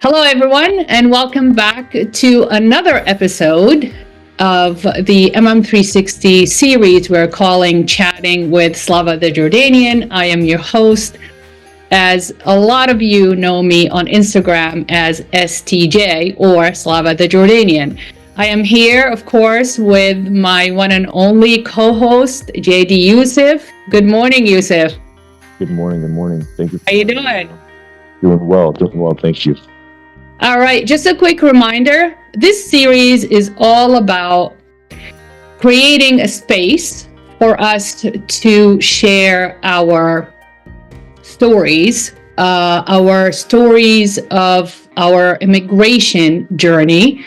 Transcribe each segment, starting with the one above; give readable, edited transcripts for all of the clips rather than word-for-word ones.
Hello, everyone, and welcome back to another episode of the MM360 series we're calling Chatting with Slava the Jordanian. I am your host. As a lot of you know me on Instagram as STJ or Slava the Jordanian. I am here, of course, with my one and only co-host, JD Yusef. Good morning, Yusef. Good morning. Thank you. How you doing? Doing well. Thank you. All right, just a quick reminder, this series is all about creating a space for us to share our stories of our immigration journey.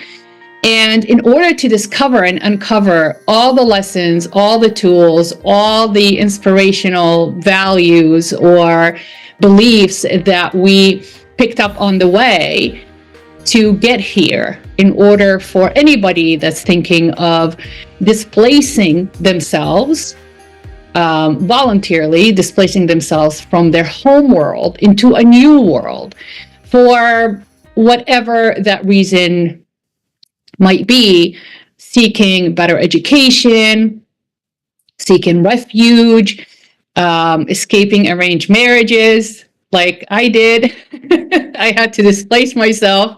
And in order to discover and uncover all the lessons, all the tools, all the inspirational values or beliefs that we picked up on the way to get here, in order for anybody that's thinking of displacing themselves, voluntarily displacing themselves from their home world into a new world, for whatever that reason might be, seeking better education, seeking refuge, escaping arranged marriages, like I did. I had to displace myself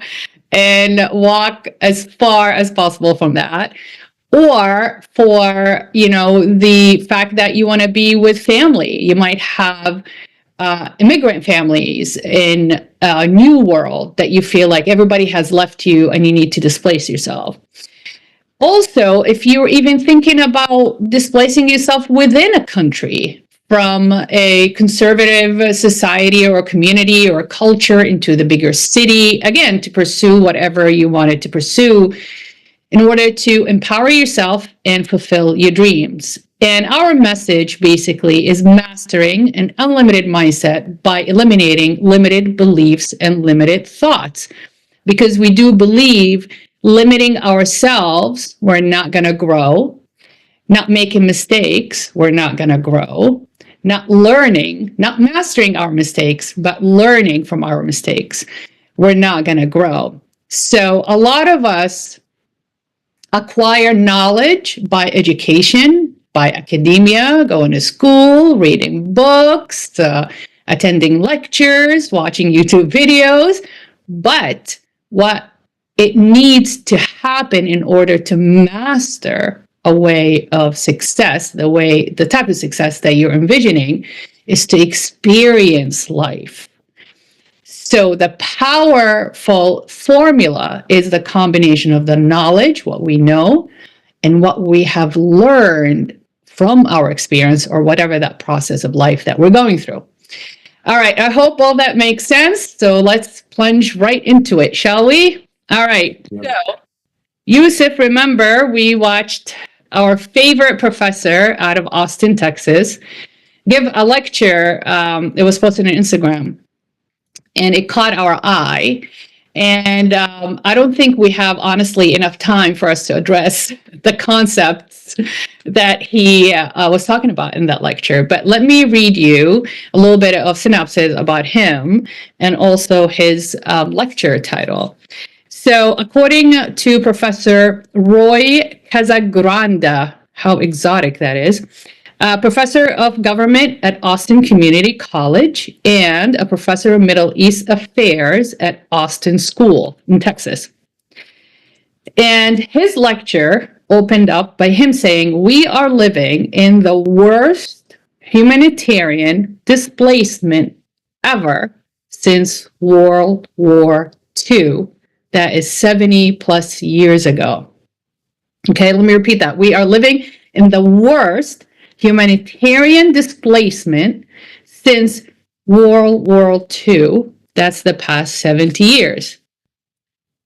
and walk as far as possible from that. Or for, the fact that you want to be with family. You might have immigrant families in a new world that you feel like everybody has left you and you need to displace yourself. Also, if you're even thinking about displacing yourself within a country, from a conservative society or a community or a culture into the bigger city, again, to pursue whatever you wanted to pursue in order to empower yourself and fulfill your dreams. And our message basically is mastering an unlimited mindset by eliminating limited beliefs and limited thoughts. Because we do believe limiting ourselves, we're not going to grow. Not making mistakes, we're not going to grow. Not learning, not mastering our mistakes, but learning from our mistakes, we're not going to grow. So a lot of us acquire knowledge by education, by academia, going to school, reading books, attending lectures, watching YouTube videos. But what it needs to happen in order to master a way of success, the type of success that you're envisioning, is to experience life. So the powerful formula is the combination of the knowledge, what we know, and what we have learned from our experience or whatever that process of life that we're going through. All right, I hope all that makes sense. So let's plunge right into it, shall we? All right. Yeah. So, Yusef, remember, we watched our favorite professor out of Austin, Texas, give a lecture. It was posted on Instagram, and it caught our eye. And I don't think we have, honestly, enough time for us to address the concepts that he was talking about in that lecture. But let me read you a little bit of synopsis about him and also his lecture title. So according to Professor Roy Casagrande, how exotic that is, professor of government at Austin Community College and a professor of Middle East Affairs at Austin School in Texas. And his lecture opened up by him saying, "We are living in the worst humanitarian displacement ever since World War II. That is 70 plus years ago." Okay, let me repeat that. We are living in the worst humanitarian displacement since World War II. That's the past 70 years.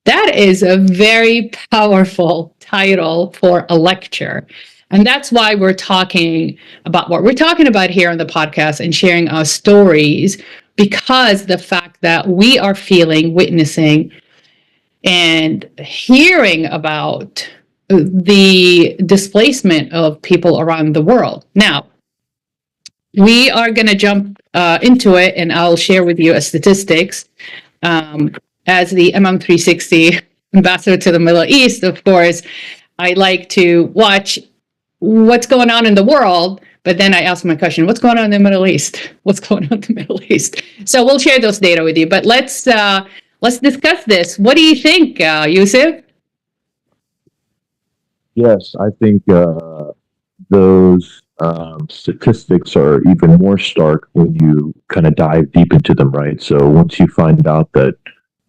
That is a very powerful title for a lecture. And that's why we're talking about what we're talking about here on the podcast and sharing our stories, because the fact that we are feeling, witnessing, and hearing about the displacement of people around the world. Now, we are going to jump into it, and I'll share with you a statistics as the MM360 ambassador to the Middle East, of course, I like to watch what's going on in the world, but then I ask my question, what's going on in the Middle East? What's going on in the Middle East? So we'll share those data with you, but let's discuss this. What do you think, Yusuf? Yes, I think those statistics are even more stark when you kind of dive deep into them, right? So once you find out that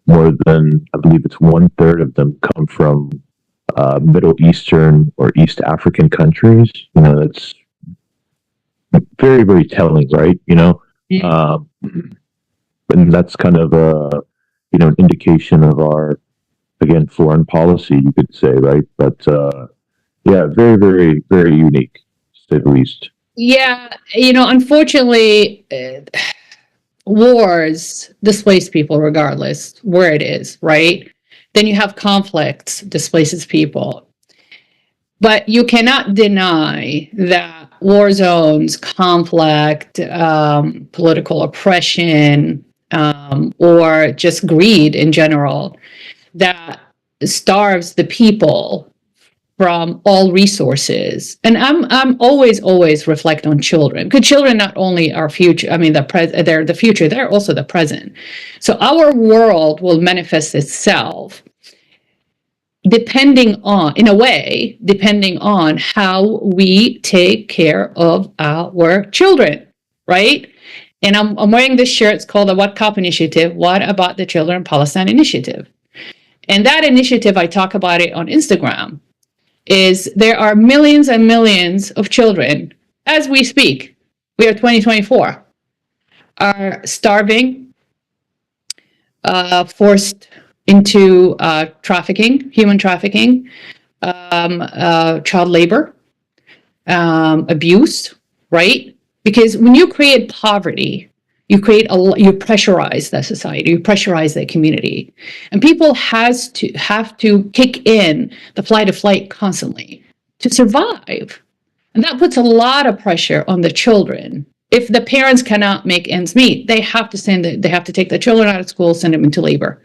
more than, I believe it's 1/3 of them come from Middle Eastern or East African countries, it's very, very telling, right? Um, and that's kind of an indication of our, again, foreign policy, you could say, right? But yeah, very, very, very unique, to say the least. Yeah, unfortunately, wars displace people regardless where it is, right? Then you have conflicts displaces people. But you cannot deny that war zones, conflict, political oppression, or just greed in general, that starves the people from all resources. And I'm always reflect on children, because children not only are future, I mean, they're the future, they're also the present. So our world will manifest itself depending on how we take care of our children, right? And I'm wearing this shirt. It's called the What Cop Initiative. What about the Children in Palestine Initiative? And that initiative, I talk about it on Instagram, is there are millions and millions of children, as we speak, we are 2024, are starving, forced into trafficking, human trafficking, child labor, abuse, right? Because when you create poverty, you pressurize that society, you pressurize that community, and people have to kick in the flight or flight constantly to survive, and that puts a lot of pressure on the children. If the parents cannot make ends meet, they have to take the children out of school, send them into labor,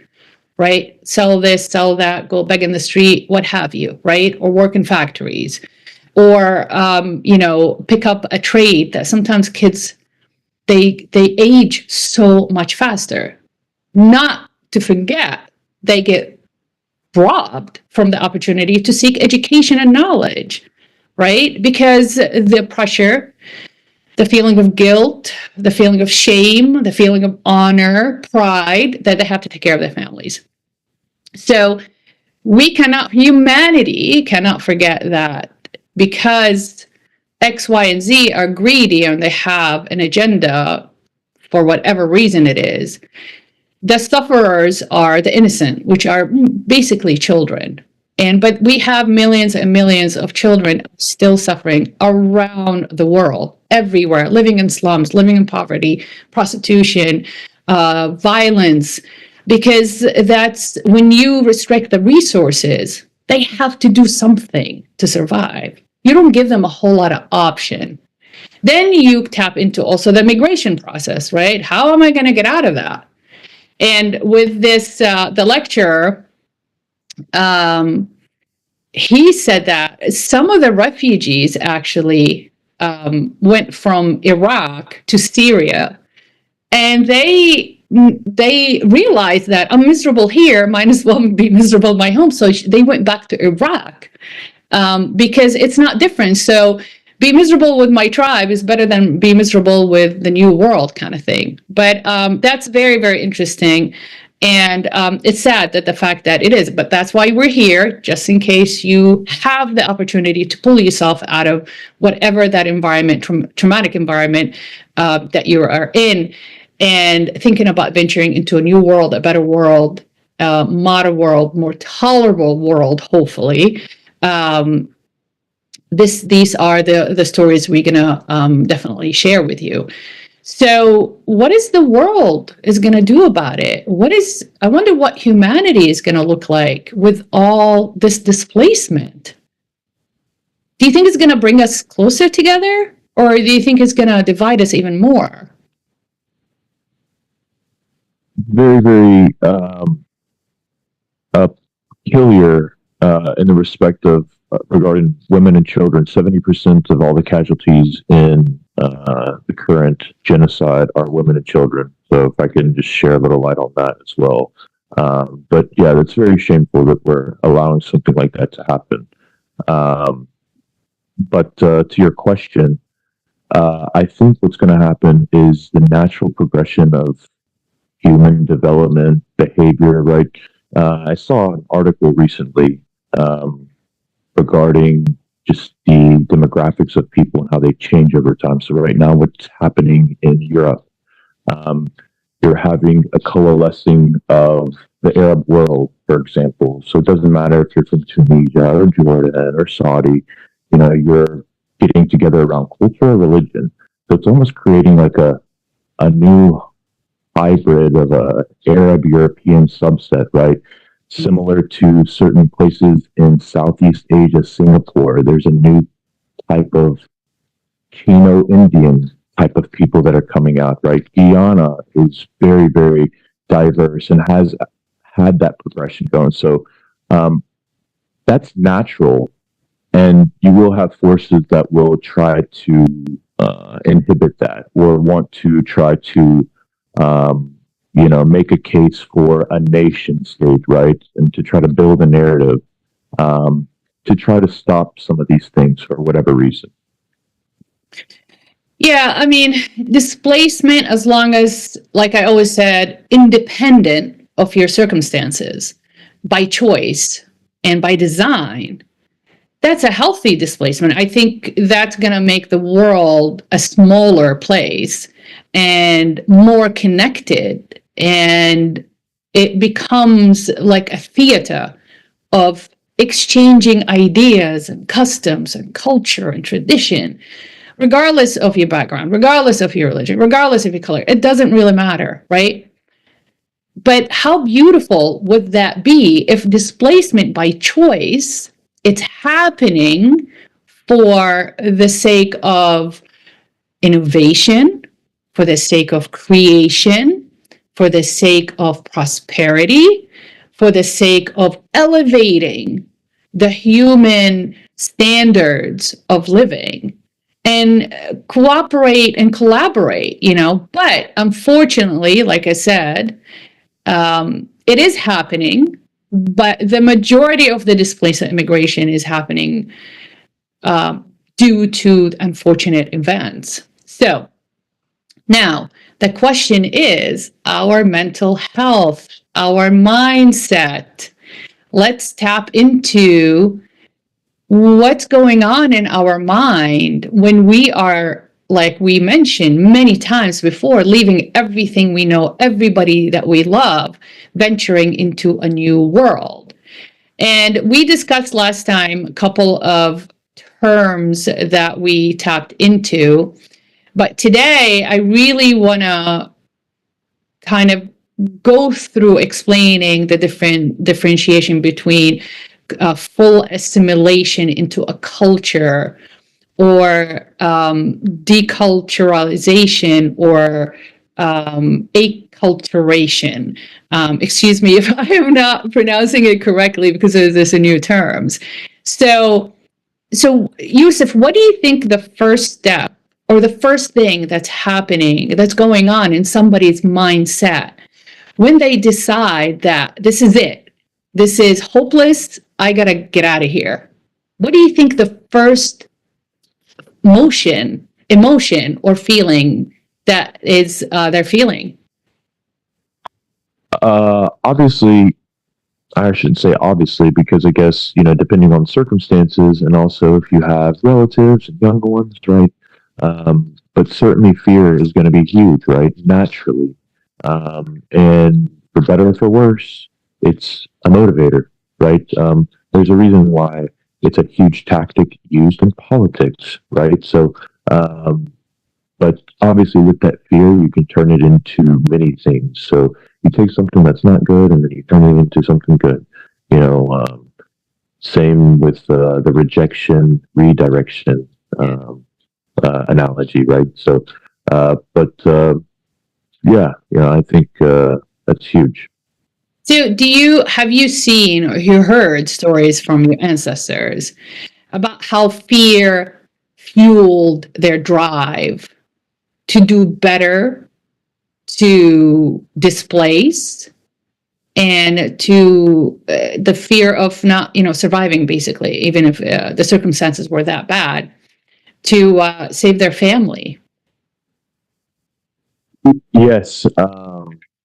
right? Sell this, sell that, go beg in the street, what have you, right? Or work in factories, or pick up a trade that sometimes kids they age so much faster. Not to forget, they get robbed from the opportunity to seek education and knowledge, right? Because the pressure, the feeling of guilt, the feeling of shame, the feeling of honor, pride, that they have to take care of their families. So humanity cannot forget that, because X, Y, and Z are greedy and they have an agenda for whatever reason it is. The sufferers are the innocent, which are basically children. But we have millions and millions of children still suffering around the world, everywhere, living in slums, living in poverty, prostitution, violence, because that's when you restrict the resources, they have to do something to survive. You don't give them a whole lot of option. Then you tap into also the migration process, right? How am I going to get out of that? And with this, the lecturer, he said that some of the refugees actually went from Iraq to Syria, and they realized that I'm miserable here, might as well be miserable in my home. So they went back to Iraq, because it's not different. So be miserable with my tribe is better than be miserable with the new world kind of thing. But that's very, very interesting. And it's sad that the fact that it is, but that's why we're here, just in case you have the opportunity to pull yourself out of whatever that environment, traumatic environment that you are in, and thinking about venturing into a new world, a better world, modern world, more tolerable world, hopefully. These are the stories we're gonna definitely share with you. So what is the world is going to do about it? I wonder what humanity is going to look like with all this displacement. Do you think it's going to bring us closer together, or do you think it's going to divide us even more? Very, very peculiar in the respect of regarding women and children. 70% of all the casualties in the current genocide are women and children. So if I can just share a little light on that as well. But yeah, that's very shameful that we're allowing something like that to happen. But to your question, I think what's going to happen is the natural progression of human development, behavior, right? I saw an article recently regarding just the demographics of people and how they change over time. So right now, what's happening in Europe, you're having a coalescing of the Arab world, for example. So it doesn't matter if you're from Tunisia or Jordan or Saudi, you're getting together around culture or religion. So it's almost creating like a new hybrid of a Arab European subset, right? Similar to certain places in Southeast Asia, Singapore, there's a new type of Chino Indian type of people that are coming out, right? Guyana is very, very diverse and has had that progression going. So that's natural. And you will have forces that will try to inhibit that or want to try to make a case for a nation state, right? And to try to build a narrative to try to stop some of these things for whatever reason. Yeah, I mean, displacement, as long as, like I always said, independent of your circumstances, by choice and by design, that's a healthy displacement. I think that's going to make the world a smaller place and more connected. And it becomes like a theater of exchanging ideas and customs and culture and tradition, regardless of your background, regardless of your religion, regardless of your color. It doesn't really matter, right? But how beautiful would that be if displacement by choice, it's happening for the sake of innovation, for the sake of creation, for the sake of prosperity, for the sake of elevating the human standards of living, and cooperate and collaborate, But unfortunately, like I said, it is happening, but the majority of the displacement immigration is happening due to unfortunate events. So now the question is our mental health, our mindset. Let's tap into what's going on in our mind when we are, like we mentioned many times before, leaving everything we know, everybody that we love, venturing into a new world. And we discussed last time a couple of terms that we tapped into, but today I really want to kind of go through explaining the differentiation between full assimilation into a culture, or deculturalization, or acculturation. Excuse me if I am not pronouncing it correctly because there's a new terms. So Yusef, what do you think the first step or the first thing that's happening, that's going on in somebody's mindset when they decide that this is it, this is hopeless, I gotta get out of here? What do you think the first emotion or feeling that is they're feeling? Obviously, I shouldn't say obviously, because I guess, depending on circumstances and also if you have relatives and younger ones, right? But certainly fear is going to be huge, right? Naturally. And for better or for worse, it's a motivator, right? There's a reason why it's a huge tactic used in politics, right? So, but obviously with that fear, you can turn it into many things. So you take something that's not good and then you turn it into something good. Same with the rejection, redirection analogy, right? So, I think that's huge. So have you seen or you heard stories from your ancestors about how fear fueled their drive to do better, to displace, and to the fear of not, surviving, basically, even if the circumstances were that bad, to save their family? Yes.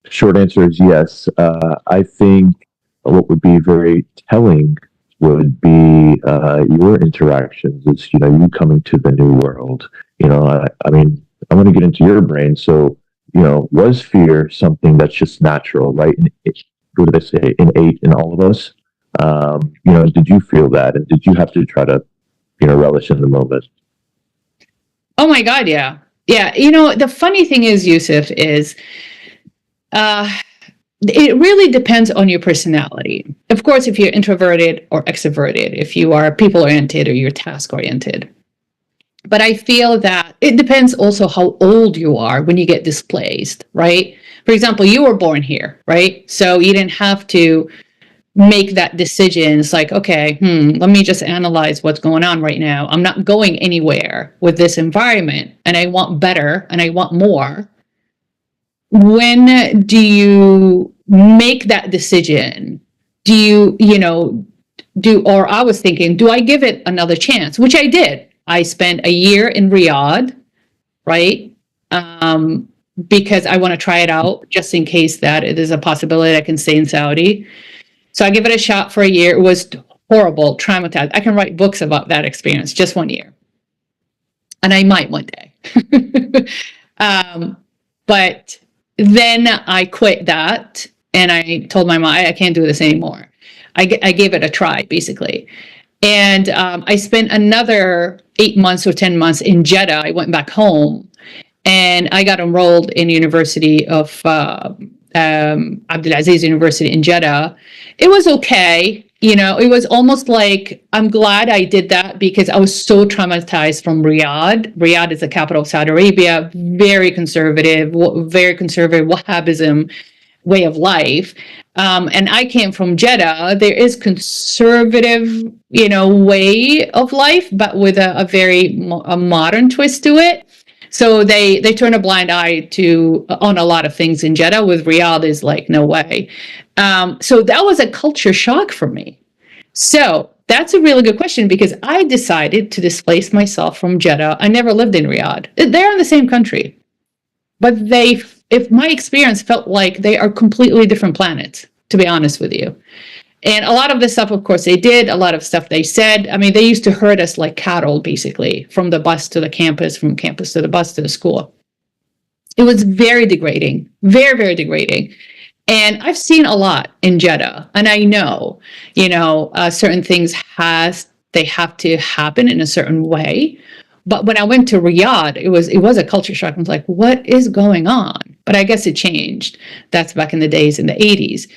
Short answer is yes. I think what would be very telling would be your interactions. Is you coming to the new world. I mean, I want to get into your brain. So was fear something that's just natural, right? What did I say? Innate in all of us. Did you feel that, and did you have to try to relish in the moment? Oh my God, yeah. Yeah, the funny thing is, Yusuf, is uh, it really depends on your personality. Of course, if you're introverted or extroverted, if you are people oriented or you're task oriented. But I feel that it depends also how old you are when you get displaced, right? For example, you were born here, right? So you didn't have to make that decision. It's like, okay, let me just analyze what's going on right now. I'm not going anywhere with this environment, and I want better and I want more. When do you make that decision? Do or I was thinking, do I give it another chance? Which I did. I spent a year in Riyadh, right? Because I want to try it out just in case that it is a possibility I can stay in Saudi. So I give it a shot for a year. It was horrible, traumatized. I can write books about that experience, just 1 year. And I might one day. But then I quit that and I told my mom, I can't do this anymore. I gave it a try, basically. And I spent another 8 months or 10 months in Jeddah. I went back home and I got enrolled in University of Abdulaziz University in Jeddah. It was okay. It was almost like, I'm glad I did that because I was so traumatized from Riyadh. Riyadh is the capital of Saudi Arabia, very conservative Wahhabism way of life. And I came from Jeddah. There is conservative, way of life, but with a very modern twist to it. So they turn a blind eye on a lot of things in Jeddah. With Riyadh is like, no way. So that was a culture shock for me. So that's a really good question because I decided to displace myself from Jeddah. I never lived in Riyadh. They're in the same country, but if my experience felt like they are completely different planets, to be honest with you. And a lot of the stuff, of course, they did, a lot of stuff they said. I mean, they used to herd us like cattle, basically, from the bus to the campus, from campus to the bus to the school. It was very degrading, very, very degrading. And I've seen a lot in Jeddah, and I know, certain things they have to happen in a certain way. But when I went to Riyadh, it was a culture shock. I was like, what is going on? But I guess it changed. That's back in the days in the 80s.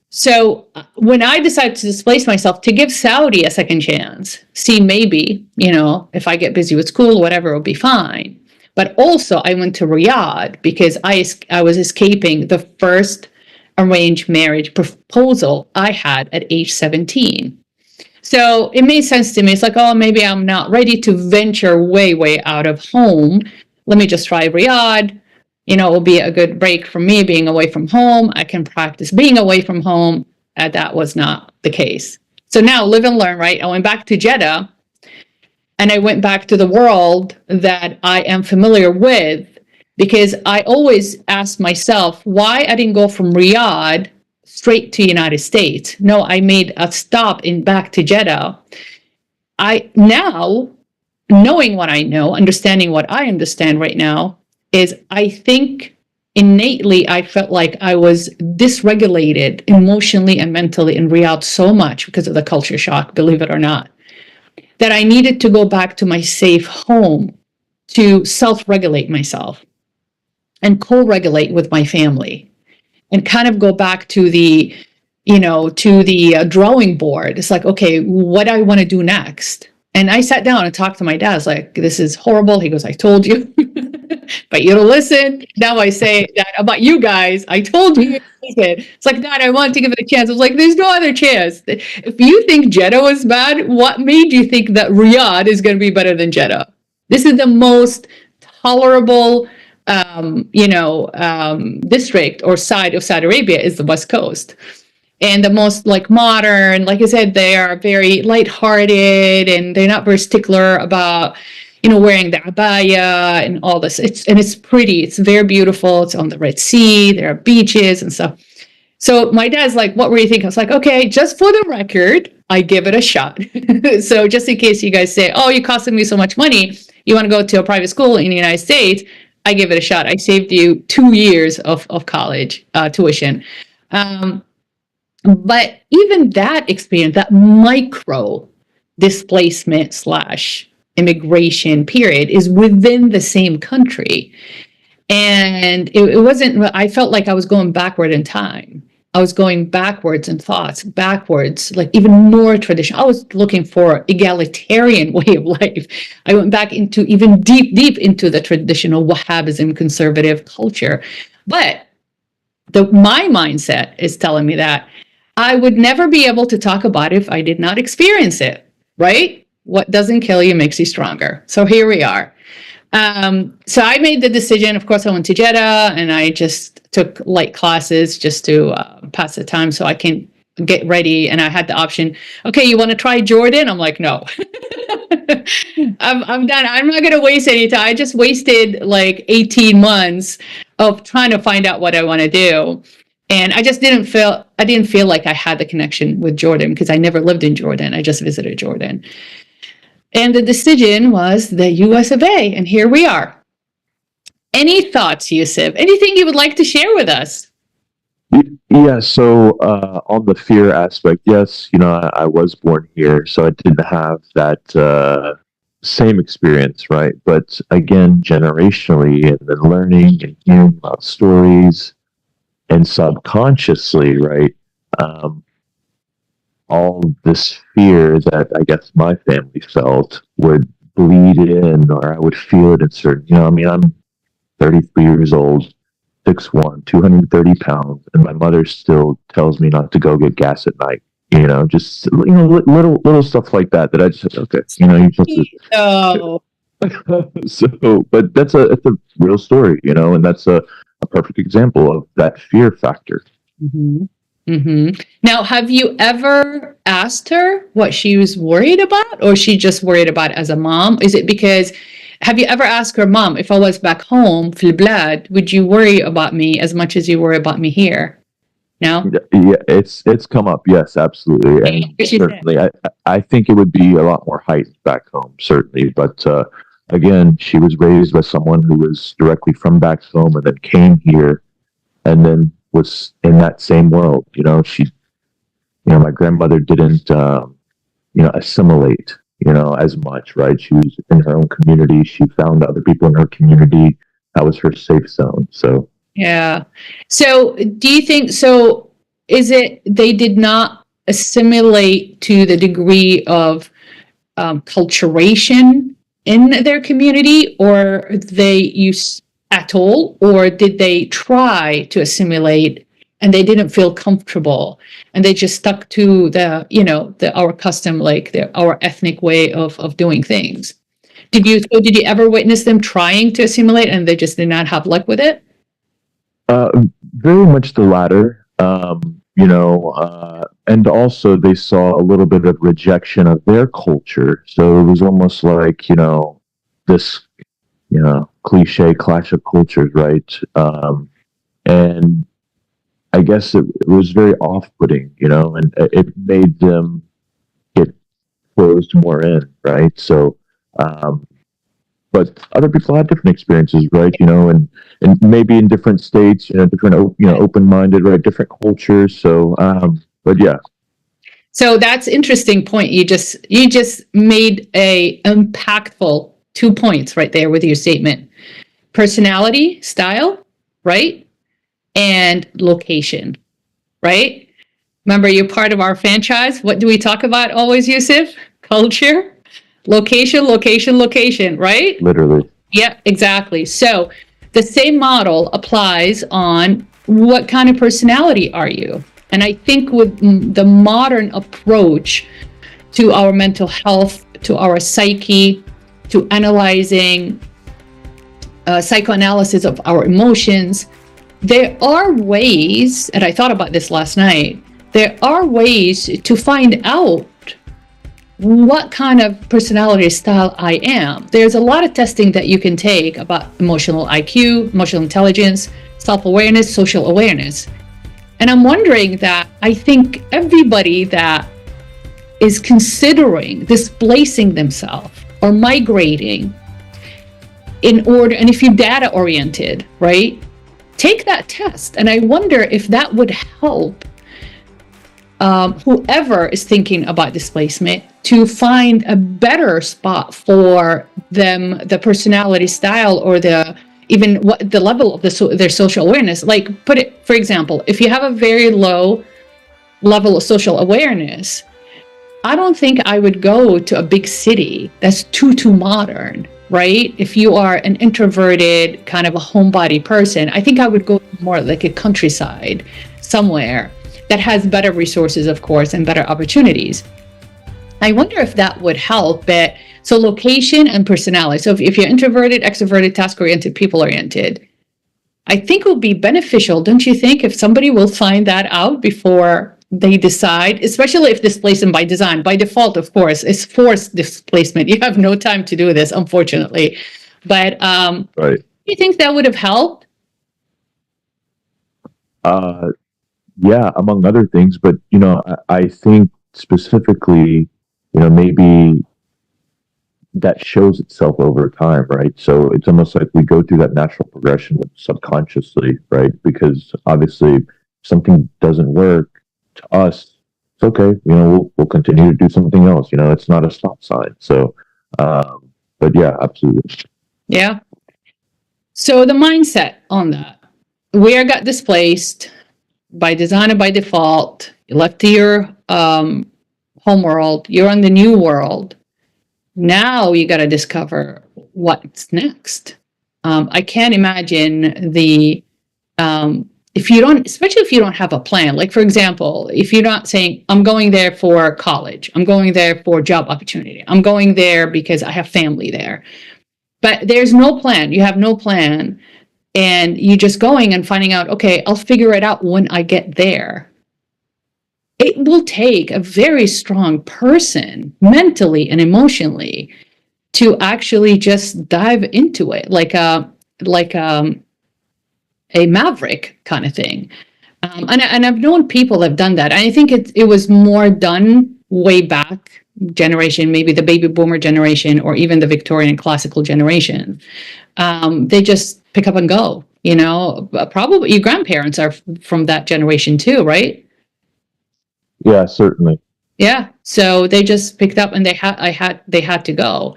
So when I decided to displace myself to give Saudi a second chance, see, maybe, if I get busy with school, whatever, it'll be fine. But also I went to Riyadh because I was escaping the first arranged marriage proposal I had at age 17. So it made sense to me. It's like, oh, maybe I'm not ready to venture way, way out of home. Let me just try Riyadh. It will be a good break for me being away from home. I can practice being away from home. And that was not the case. So now live and learn, right? I went back to Jeddah and I went back to the world that I am familiar with because I always asked myself why I didn't go from Riyadh straight to United States. No, I made a stop back to Jeddah. I now, knowing what I know, understanding what I understand right now, is I think innately I felt like I was dysregulated emotionally and mentally in Riyadh so much because of the culture shock, believe it or not, that I needed to go back to my safe home to self-regulate myself and co-regulate with my family and kind of go back to the drawing board. It's like, okay, what do I want to do next? And I sat down and talked to my dad. I was like, this is horrible. He goes, I told you, but you don't listen. Now I say that about you guys. I told you. It's like, Dad, I want to give it a chance. I was like, there's no other chance. If you think Jeddah was bad, what made you think that Riyadh is going to be better than Jeddah? This is the most tolerable, district or side of Saudi Arabia is the West Coast. And the most like modern, like I said, they are very lighthearted and they're not very stickler about, wearing the abaya and all this. It's pretty. It's very beautiful. It's on the Red Sea. There are beaches and stuff. So my dad's like, what were you thinking? I was like, okay, just for the record, I give it a shot. So just in case you guys say, oh, you costing me so much money, you want to go to a private school in the United States, I give it a shot. I saved you 2 years of college tuition. But even that experience, that micro displacement / immigration period is within the same country. And it wasn't, I felt like I was going backward in time. I was going backwards in thoughts, backwards, like even more traditional. I was looking for egalitarian way of life. I went back into even deep into the traditional Wahhabism conservative culture. But my mindset is telling me that I would never be able to talk about it if I did not experience it, right? What doesn't kill you makes you stronger. So here we are. So I made the decision. Of course, I went to Jeddah and I just took light classes just to pass the time so I can get ready. And I had the option, okay, you want to try Jordan? I'm like, no. I'm done. I'm not going to waste any time. I just wasted like 18 months of trying to find out what I want to do. And I didn't feel like I had the connection with Jordan because I never lived in Jordan. I just visited Jordan. And the decision was the US of A, and here we are. Any thoughts, Yusef? Anything you would like to share with us? Yeah, so on the fear aspect, yes, I was born here, so I didn't have that same experience, right? But again, generationally, and then learning and hearing about stories, and subconsciously, right? All this fear that I guess my family felt would bleed in, or I would feel it in certain, I'm 33 years old, 6'1", 230 pounds, and my mother still tells me not to go get gas at night. Just little stuff like that I just said, okay, you're supposed to. So, but it's a real story, and that's a perfect example of that fear factor. Mm-hmm. Mm-hmm. Now, have you ever asked her what she was worried about, or she just worried about as a mom? Is it because, have you ever asked her, Mom, if I was back home, fil blad, would you worry about me as much as you worry about me here? No? Yeah, it's come up. Yes, absolutely. And certainly, I think it would be a lot more heightened back home, certainly. But again, she was raised by someone who was directly from back home and then came here and then was in that same world. My grandmother didn't, assimilate, as much, right? She was in her own community. She found other people in her community. That was her safe zone. So, yeah. So do you think, is it they did not assimilate to the degree of acculturation in their community, or they use at all, or did they try to assimilate and they didn't feel comfortable and they just stuck to our custom, like our ethnic way of doing things? Did you ever witness them trying to assimilate and they just did not have luck with it? Very much the latter. And also they saw a little bit of rejection of their culture. So it was almost like, this, cliche clash of cultures, right? And I guess it was very off-putting, and it made them get closed more in, right? So, but other people had different experiences, right? And maybe in different states, different, open-minded, right? Different cultures. So, but yeah. So that's interesting point. You just made a impactful 2 points right there with your statement. Personality, style, right? And location, right? Remember, you're part of our franchise. What do we talk about always, Yusef? Culture, Location, location, location, right? Literally. Yeah, exactly. So the same model applies on what kind of personality are you? And I think with the modern approach to our mental health, to our psyche, to analyzing psychoanalysis of our emotions, there are ways, and I thought about this last night, there are ways to find out what kind of personality style I am. There's a lot of testing that you can take about emotional IQ, emotional intelligence, self-awareness, social awareness. And I'm wondering that I think everybody that is considering displacing themselves or migrating in order, and if you're data oriented, right, take that test. And I wonder if that would help whoever is thinking about displacement to find a better spot for them, the personality style, or the even what the level of their social awareness. Like, put it, for example, if you have a very low level of social awareness, I don't think I would go to a big city that's too modern, right? If you are an introverted kind of a homebody person, I think I would go more like a countryside somewhere that has better resources, of course, and better opportunities. I wonder if that would help. But so location and personality. So if you're introverted, extroverted, task-oriented, people-oriented, I think it would be beneficial, don't you think, if somebody will find that out before they decide, especially if displacement by design, by default, of course, is forced displacement. You have no time to do this, unfortunately. But Right. do you think that would have helped? Yeah, among other things, but I think specifically, maybe that shows itself over time, right? So it's almost like we go through that natural progression subconsciously, right? Because obviously, if something doesn't work to us, it's okay. We'll continue to do something else. It's not a stop sign. So, but yeah, absolutely. Yeah. So the mindset on that, we got displaced by design or by default. You left to your home world. You're on the new world. Now you got to discover what's next. I can't imagine if you don't, especially if you don't have a plan. Like, for example, if you're not saying, I'm going there for college, I'm going there for job opportunity, I'm going there because I have family there. But there's no plan. You have no plan. And you just going and finding out, okay, I'll figure it out when I get there. It will take a very strong person, mentally and emotionally, to actually just dive into it, like a maverick kind of thing. And I've known people have done that. And I think it was more done way back generation, maybe the baby boomer generation, or even the Victorian classical generation. They just pick up and go, probably your grandparents are from that generation too, right? Yeah, certainly. Yeah. So they just picked up and they had to go.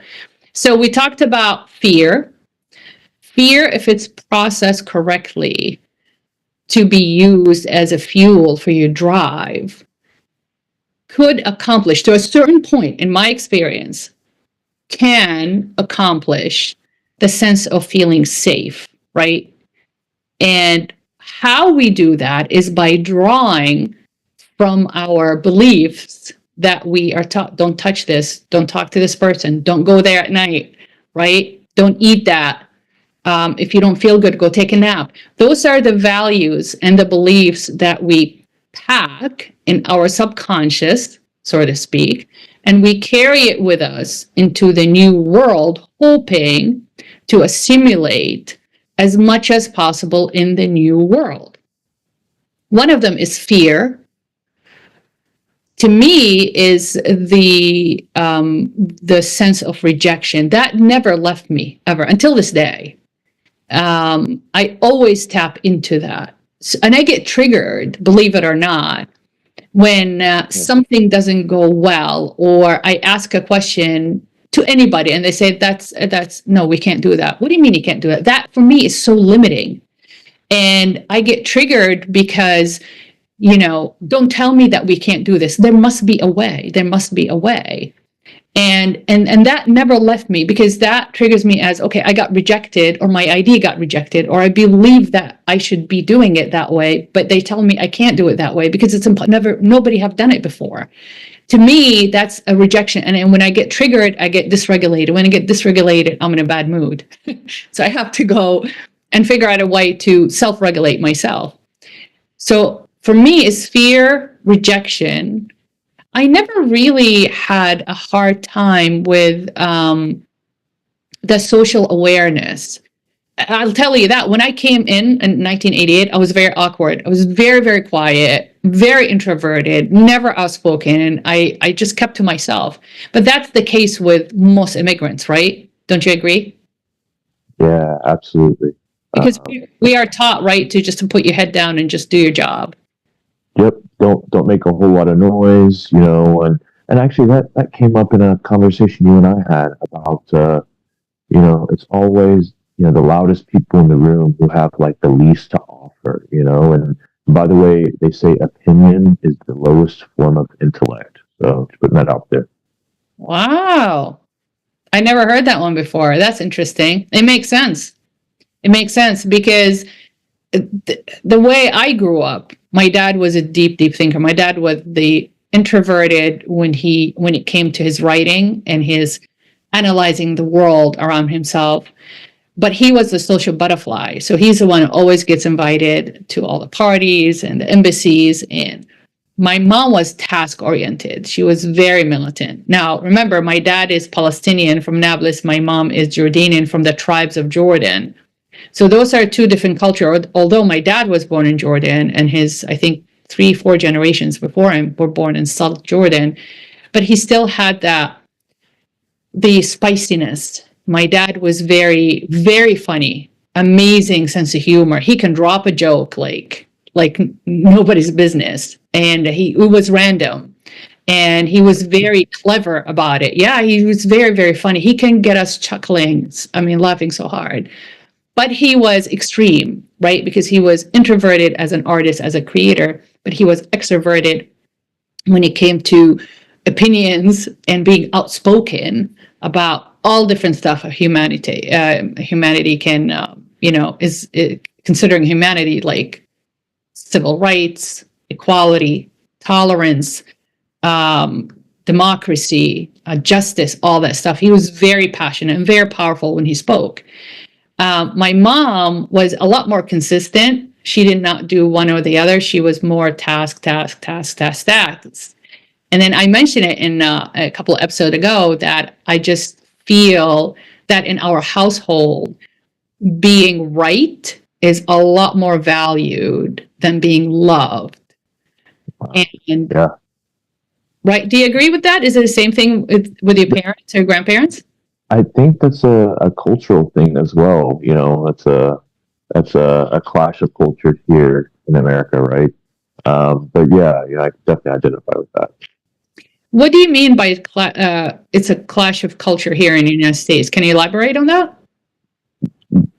So we talked about fear. Fear, if it's processed correctly to be used as a fuel for your drive, could accomplish, to a certain point, in my experience, can accomplish the sense of feeling safe, right? And how we do that is by drawing from our beliefs that we are taught, don't touch this, don't talk to this person, don't go there at night, right? Don't eat that. If you don't feel good, go take a nap. Those are the values and the beliefs that we pack in our subconscious, so to speak, and we carry it with us into the new world, hoping to assimilate as much as possible in the new world. One of them is fear. To me, is the sense of rejection that never left me ever until this day. I always tap into that, and I get triggered, believe it or not, when something doesn't go well, or I ask a question to anybody and they say, that's no, we can't do that. What do you mean you can't do that? That for me is so limiting. And I get triggered because, don't tell me that we can't do this. There must be a way. There must be a way. And that never left me, because that triggers me as, okay, I got rejected, or my idea got rejected, or I believe that I should be doing it that way, but they tell me I can't do it that way because it's nobody have done it before. To me, that's a rejection. And when I get triggered, I get dysregulated. When I get dysregulated, I'm in a bad mood. So I have to go and figure out a way to self-regulate myself. So for me, it's fear, rejection. I never really had a hard time with the social awareness. I'll tell you that when I came in 1988, I was very awkward. I was very, very quiet, very introverted, never outspoken. I just kept to myself. But that's the case with most immigrants, right? Don't you agree? Yeah, absolutely. Because we are taught, right, to put your head down and just do your job. Yep. Don't make a whole lot of noise, and actually that came up in a conversation you and I had about, it's always, the loudest people in the room who have like the least to offer, and by the way, they say opinion is the lowest form of intellect. So just putting that out there. Wow. I never heard that one before. That's interesting. It makes sense. It makes sense because the way I grew up, my dad was a deep, deep thinker. My dad was the introverted when it came to his writing and his analyzing the world around himself. But he was the social butterfly. So he's the one who always gets invited to all the parties and the embassies. And my mom was task oriented. She was very militant. Now, remember, my dad is Palestinian from Nablus. My mom is Jordanian from the tribes of Jordan. So those are two different cultures. Although my dad was born in Jordan and his, I think, 3-4 generations before him were born in South Jordan, but he still had the spiciness. My dad was very, very funny, amazing sense of humor. He can drop a joke like nobody's business, and it was random, and he was very clever about it. Yeah, he was very, very funny. He can get us chuckling. I mean, laughing so hard. But he was extreme, right? Because he was introverted as an artist, as a creator, but he was extroverted when it came to opinions and being outspoken about all different stuff of humanity. Humanity can, is considering humanity like civil rights, equality, tolerance, democracy, justice, all that stuff. He was very passionate and very powerful when he spoke. My mom was a lot more consistent. She did not do one or the other. She was more task. And then I mentioned it in a couple of episodes ago that I just feel that in our household, being right is a lot more valued than being loved. And yeah. Right. Do you agree with that? Is it the same thing with your parents or grandparents? I think that's a cultural thing as well. That's a clash of culture here in America, right? But yeah, I definitely identify with that. What do you mean by it's a clash of culture here in the United States? Can you elaborate on that?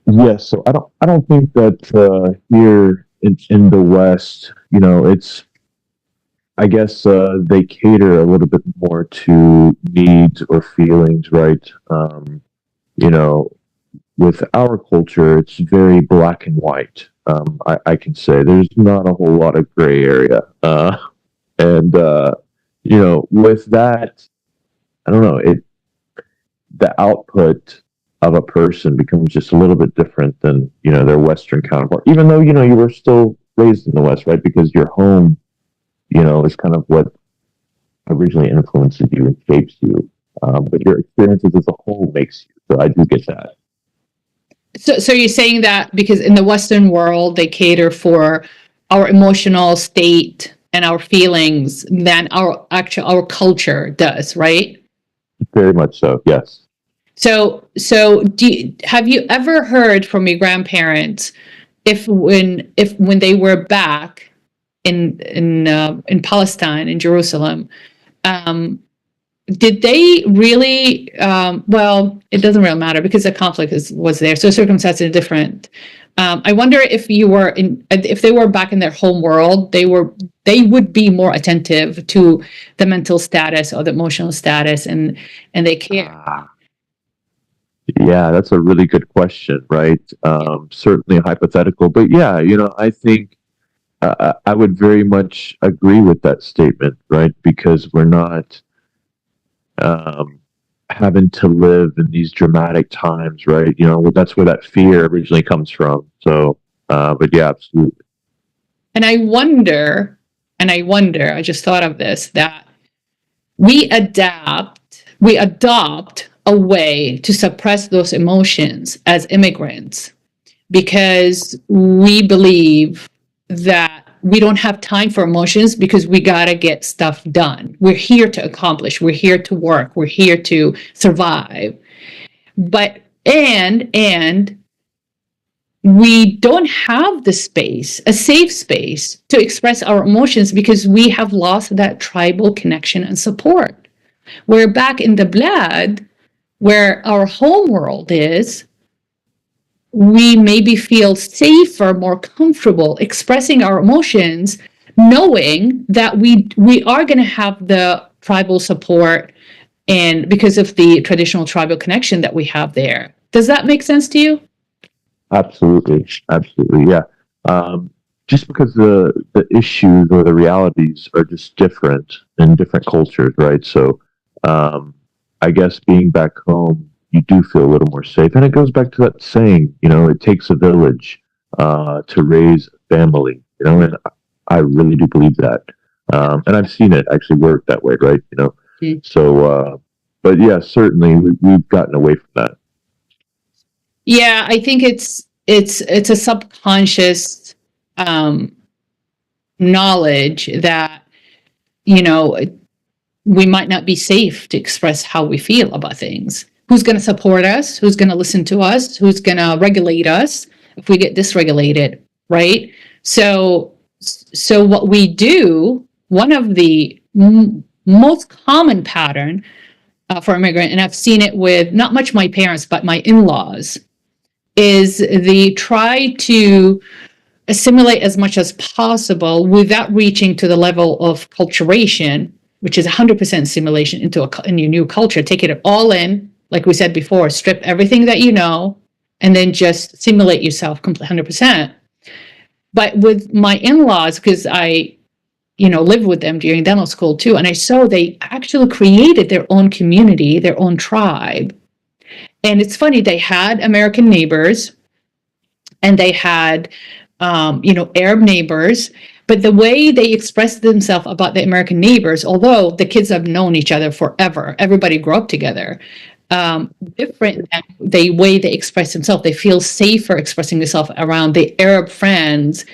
Yes. So I don't think that here in the West, it's, I guess they cater a little bit more to needs or feelings, right? With our culture, it's very black and white. I can say there's not a whole lot of gray area. And with that, I don't know, the output of a person becomes just a little bit different than, their Western counterpart, even though, you were still raised in the West, right? Because your home, is kind of what originally influences you and shapes you. But your experiences as a whole makes you. So I do get that. So you're saying that because in the Western world, they cater for our emotional state and our feelings than our culture does, right? Very much so, yes. So have you ever heard from your grandparents if when they were back in Palestine, in Jerusalem, did they really, well, it doesn't really matter because the conflict was there, so circumstances are different. I wonder if if they were back in their home world, they would be more attentive to the mental status or the emotional status, and they care. Yeah, that's a really good question, right? Certainly hypothetical, but yeah, I think I would very much agree with that statement, right? Because we're not um, having to live in these dramatic times, right? That's where that fear originally comes from. So, but yeah, absolutely. And I wonder, I just thought of this, that we adopt a way to suppress those emotions as immigrants because we believe that we don't have time for emotions because we got to get stuff done. We're here to accomplish, we're here to work, we're here to survive. But, and we don't have the space, a safe space to express our emotions because we have lost that tribal connection and support. We're back in the blood where our home world is. We maybe feel safer, more comfortable expressing our emotions, knowing that we are going to have the tribal support and because of the traditional tribal connection that we have there. Does that make sense to you? Absolutely, absolutely, yeah. Just because the issues or the realities are just different in different cultures, right? So, I guess being back home, you do feel a little more safe, and it goes back to that saying, it takes a village to raise a family, and I really do believe that, and I've seen it actually work that way, right? Mm. So, but yeah, certainly we've gotten away from that. Yeah, I think it's a subconscious knowledge that we might not be safe to express how we feel about things. Who's going to support us? Who's going to listen to us? Who's going to regulate us if we get dysregulated, right? So what we do, one of the most common pattern for immigrant, and I've seen it with not much my parents, but my in-laws, is they try to assimilate as much as possible without reaching to the level of acculturation, which is 100% assimilation into a new culture. Take it all in, like we said before, strip everything that you know, and then just assimilate yourself 100%. But with my in-laws, because I lived with them during dental school too, and I saw they actually created their own community, their own tribe. And it's funny, they had American neighbors and they had, Arab neighbors, but the way they expressed themselves about the American neighbors, although the kids have known each other forever, everybody grew up together, different than the way they express themselves. They feel safer expressing themselves around the Arab friends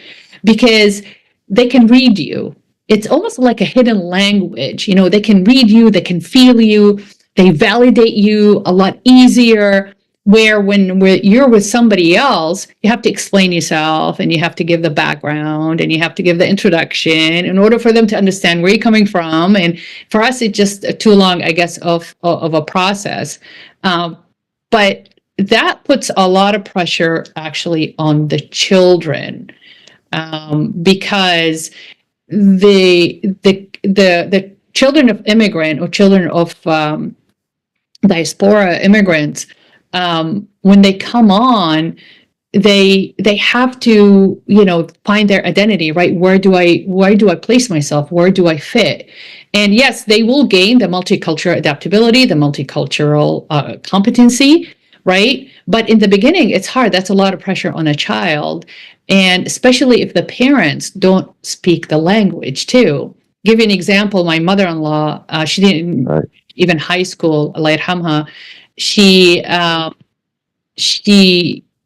because they can read you. It's almost like a hidden language. They can read you, they can feel you, they validate you a lot easier. Where when you're with somebody else, you have to explain yourself and you have to give the background and you have to give the introduction in order for them to understand where you're coming from. And for us, it's just too long, I guess, of a process. But that puts a lot of pressure actually on the children because the children of immigrant or children of diaspora immigrants, when they come on, they have to find their identity, right? Where do I place myself? Where do I fit? And yes, they will gain the multicultural adaptability, the multicultural competency, right? But in the beginning, it's hard. That's a lot of pressure on a child, and especially if the parents don't speak the language too. Give you an example. My mother-in-law, she didn't even high school. Allah yarhamha. She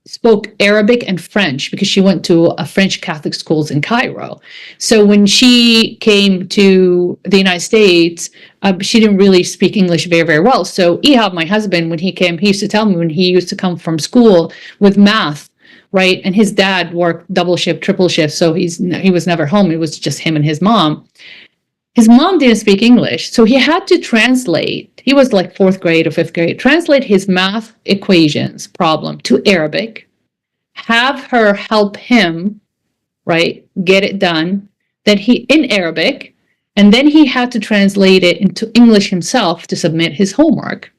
spoke Arabic and French because she went to a French Catholic schools in Cairo. So when she came to the United States, she didn't really speak English very, very well. So Ihab, my husband, when he came, he used to tell me when he used to come from school with math, right? And his dad worked double shift, triple shift. So he was never home. It was just him and his mom. His mom didn't speak English, so he had to translate. He was like 4th grade or 5th grade, translate his math equations problem to Arabic, have her help him, right, get it done, that he in Arabic, and then he had to translate it into English himself to submit his homework.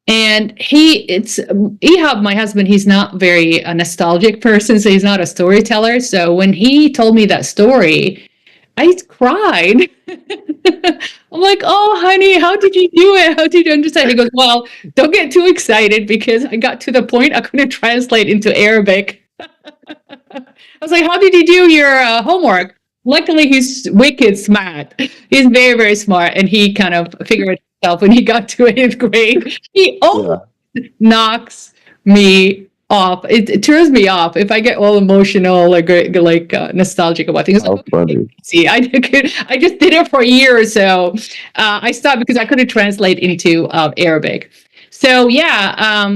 And Ehab, my husband, he's not very a nostalgic person, so he's not a storyteller. So when he told me that story, I cried. I'm like, oh, honey, how did you do it? How did you understand? He goes, well, don't get too excited because I got to the point I couldn't translate into Arabic. I was like, how did you do your homework? Luckily, he's wicked smart. He's very, very smart. And he kind of figured it out when he got to 8th grade. He almost knocks me off. It turns me off if I get all emotional or like nostalgic about things. How funny. See, I just did it for a year or so. I stopped because I couldn't translate into Arabic. So yeah,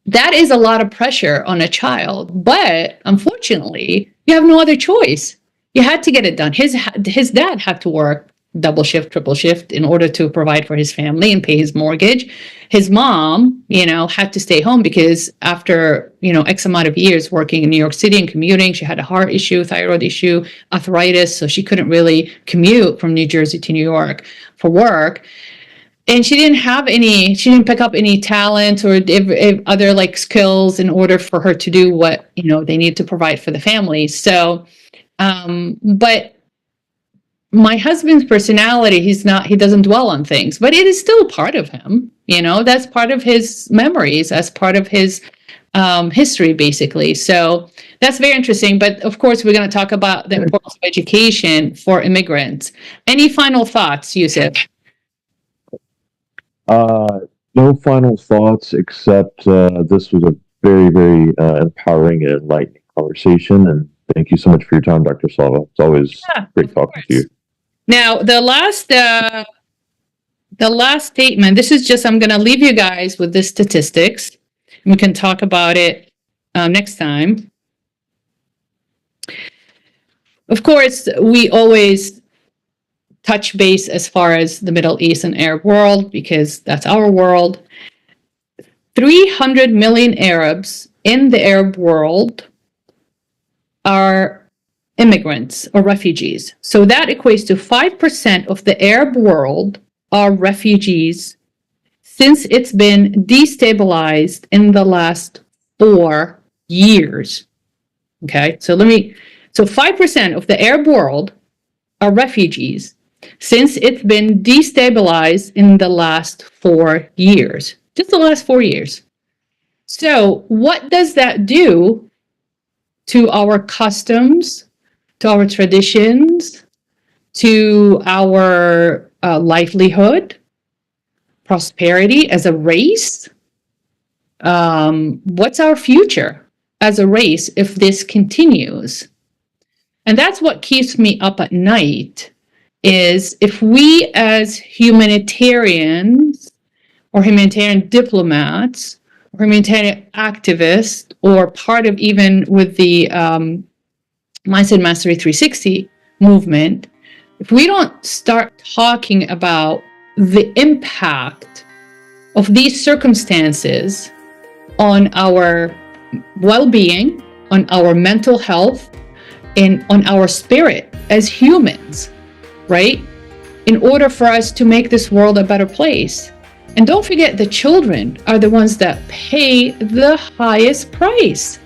that is a lot of pressure on a child. But unfortunately, you have no other choice. You had to get it done. His dad had to work double shift, triple shift in order to provide for his family and pay his mortgage. His mom, had to stay home because after, X amount of years working in New York City and commuting, she had a heart issue, thyroid issue, arthritis. So she couldn't really commute from New Jersey to New York for work. And she didn't pick up any talent or other like skills in order for her to do what, they need to provide for the family. So, but my husband's personality, he doesn't dwell on things, but it is still part of him. That's part of his memories, that's part of his history, basically. So that's very interesting. But of course, we're going to talk about the importance of education for immigrants. Any final thoughts, Yusef? No final thoughts except this was a very, very empowering and enlightening conversation. And thank you so much for your time, Dr. Slava. It's always great talking to you. Now, the last statement, this is just, I'm going to leave you guys with the statistics. We can talk about it next time. Of course, we always touch base as far as the Middle East and Arab world, because that's our world. 300 million Arabs in the Arab world are immigrants or refugees. So that equates to 5% of the Arab world are refugees since it's been destabilized in the last 4 years. Okay, so 5% of the Arab world are refugees since it's been destabilized in the last 4 years, just the last 4 years. So what does that do to our customs, to our traditions, to our livelihood, prosperity as a race? What's our future as a race if this continues? And that's what keeps me up at night, is if we as humanitarians or humanitarian diplomats or humanitarian activists or part of even with the Mindset Mastery 360 movement, if we don't start talking about the impact of these circumstances on our well-being, on our mental health, and on our spirit as humans, right? In order for us to make this world a better place. And don't forget, the children are the ones that pay the highest price,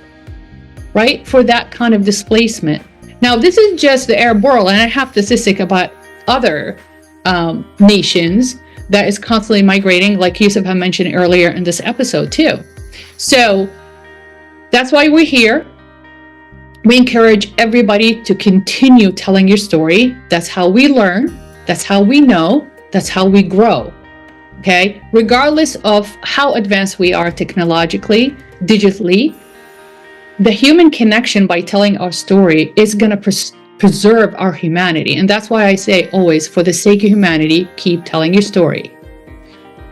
right, for that kind of displacement. Now, this is just the Arab world, and I have statistics about other nations that is constantly migrating, like Yusef had mentioned earlier in this episode too. So that's why we're here. We encourage everybody to continue telling your story. That's how we learn. That's how we know. That's how we grow. Okay? Regardless of how advanced we are technologically, digitally, the human connection by telling our story is going to preserve our humanity. And that's why I say always, for the sake of humanity, keep telling your story.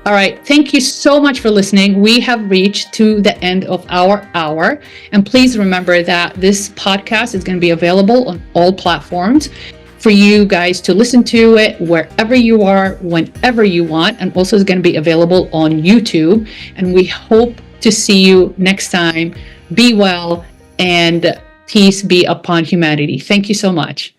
All right. Thank you so much for listening. We have reached to the end of our hour. And please remember that this podcast is going to be available on all platforms for you guys to listen to it wherever you are, whenever you want. And also is going to be available on YouTube. And we hope to see you next time Be well, and peace be upon humanity. Thank you so much.